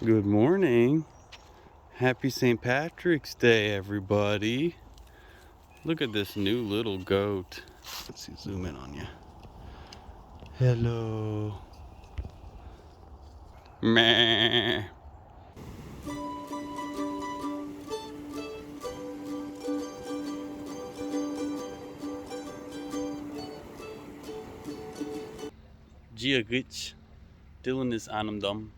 Good morning. Happy St. Patrick's Day, everybody. Look at this new little goat. Let's see, zoom in on you. Hello. Meh. Gaeilge, Dylan is Anamdum,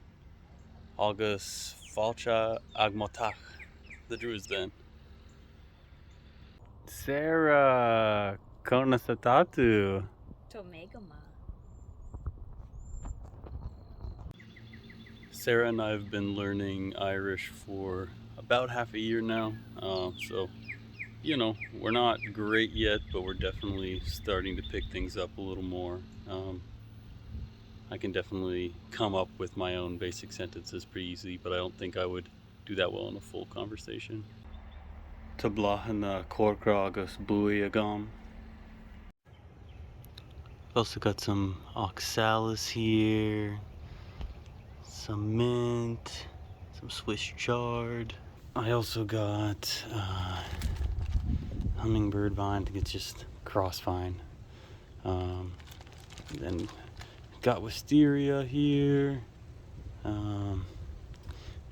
August Falcha Agmotach, the Druid's Den. Sarah, Kona Satatu. Tomegama. Sarah and I have been learning Irish for about half a year now, so we're not great yet, but we're definitely starting to pick things up a little more. I can definitely come up with my own basic sentences pretty easily, but I don't think I would do that well in a full conversation. Tablahana Corcragus Buiagam. Also got some oxalis here, some mint, some Swiss chard. I also got hummingbird vine. I think it's just cross vine. Then got wisteria here. And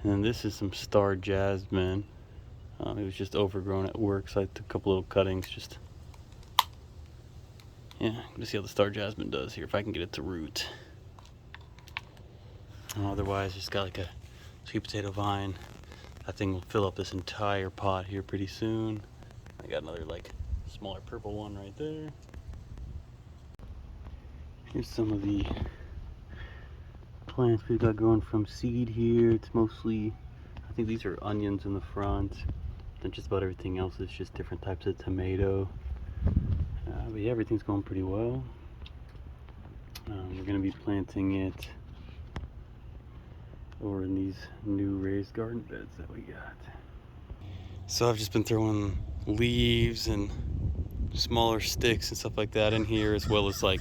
then this is some star jasmine. It was just overgrown at work, so I took a couple little cuttings. To see how the star jasmine does here, if I can get it to root. Otherwise, just got like a sweet potato vine. That thing will fill up this entire pot here pretty soon. I got another like smaller purple one right there. Here's some of the plants we got growing from seed here. It's mostly, I think these are onions in the front. And just about everything else is just different types of tomato. But yeah, everything's going pretty well. We're gonna be planting it over in these new raised garden beds that we got. So I've just been throwing leaves and smaller sticks and stuff like that in here, as well as like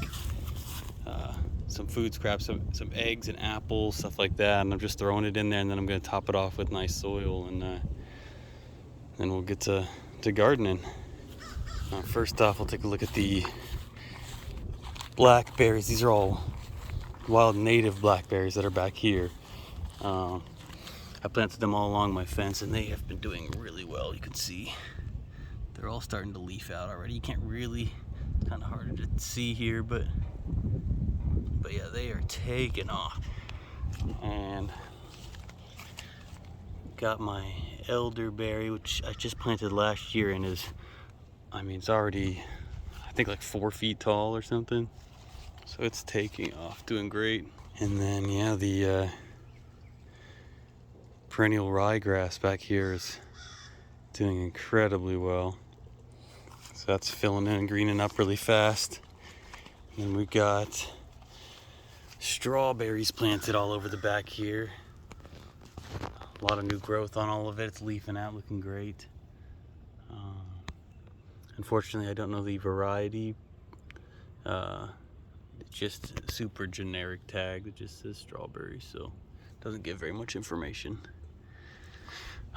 some food scraps, some eggs and apples, stuff like that. And I'm just throwing it in there, and then I'm gonna top it off with nice soil, and then we'll get to gardening. First off, we'll take a look at the blackberries. These are all wild native blackberries that are back here. I planted them all along my fence, and they have been doing really well. You can see they're all starting to leaf out already. You can't really, it's kind of harder to see here, but yeah, they are taking off. And got my elderberry, which I just planted last year, and it's already, I think, like 4 feet tall or something. So it's taking off, doing great. And then yeah, the perennial ryegrass back here is doing incredibly well. So that's filling in and greening up really fast. And then we got strawberries planted all over the back here. A lot of new growth on all of it. It's leafing out, looking great. Unfortunately, I don't know the variety. It's just a super generic tag that just says strawberry, so it doesn't give very much information.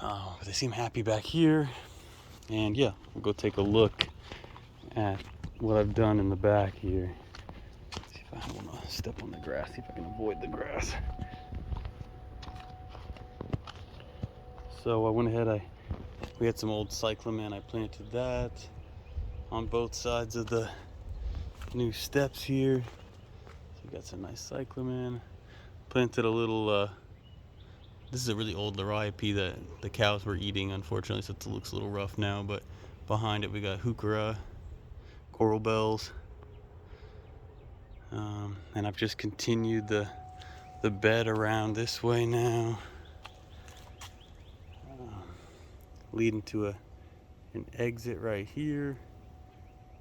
But they seem happy back here. And yeah, we'll go take a look at what I've done in the back here. Let's see if I want to step on the grass, see if I can avoid the grass. So I went ahead, we had some old cyclamen. I planted that on both sides of the new steps here. So we got some nice cyclamen. Planted a little, this is a really old Labhraím that the cows were eating, unfortunately, so it looks a little rough now, but behind it we got heuchera, coral bells. And I've just continued the bed around this way now, leading to an exit right here.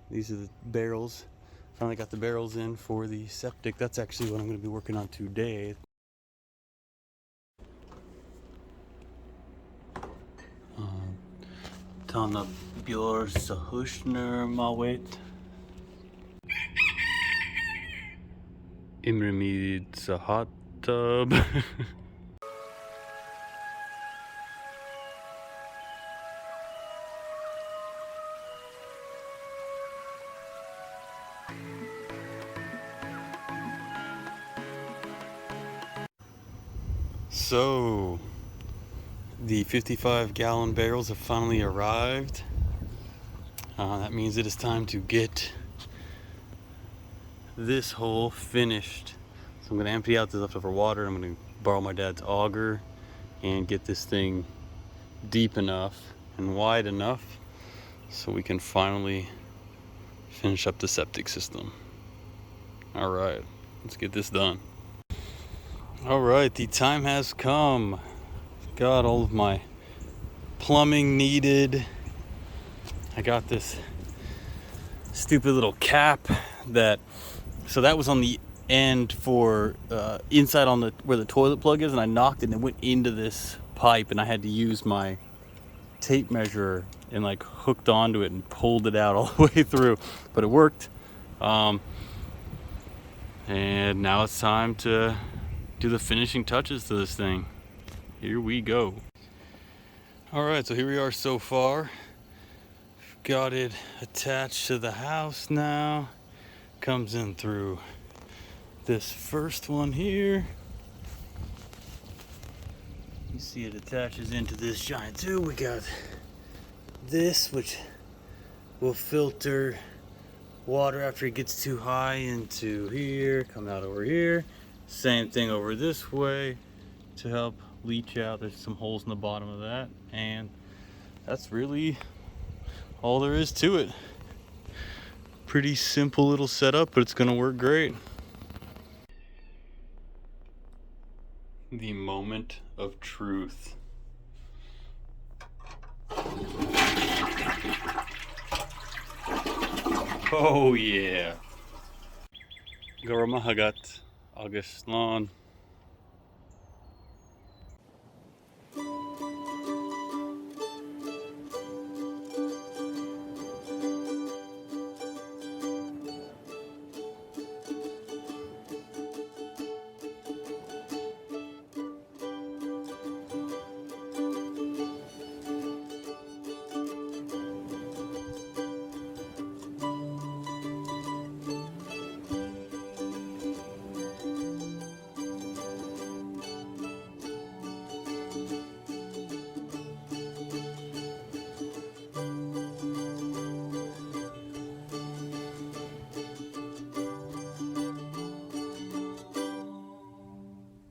These are the barrels. Finally got the barrels in for the septic. That's actually what I'm going to be working on today. Tana Björ Sahushner Mawet. Imramid Sahatab. So the 55-gallon barrels have finally arrived. That means it is time to get this hole finished. So I'm going to empty out the leftover water. I'm going to borrow my dad's auger and get this thing deep enough and wide enough so we can finally finish up the septic system. All right, let's get this done. All right, the time has come. Got all of my plumbing needed. I got this stupid little cap that was on the end for inside on the where the toilet plug is, and I knocked it and it went into this pipe, and I had to use my tape measure and like hooked onto it and pulled it out all the way through, but it worked. And now it's time to do the finishing touches to this thing. Here we go. All right, so here we are so far. Got it attached to the house now. Comes in through this first one here. You see it attaches into this giant tube. We got this, which will filter water after it gets too high into here, come out over here. Same thing over this way to help leach out. There's some holes in the bottom of that, and that's really all there is to it. Pretty simple little setup, but it's gonna work great. The moment of truth. Oh yeah. Gorma hagat August lawn.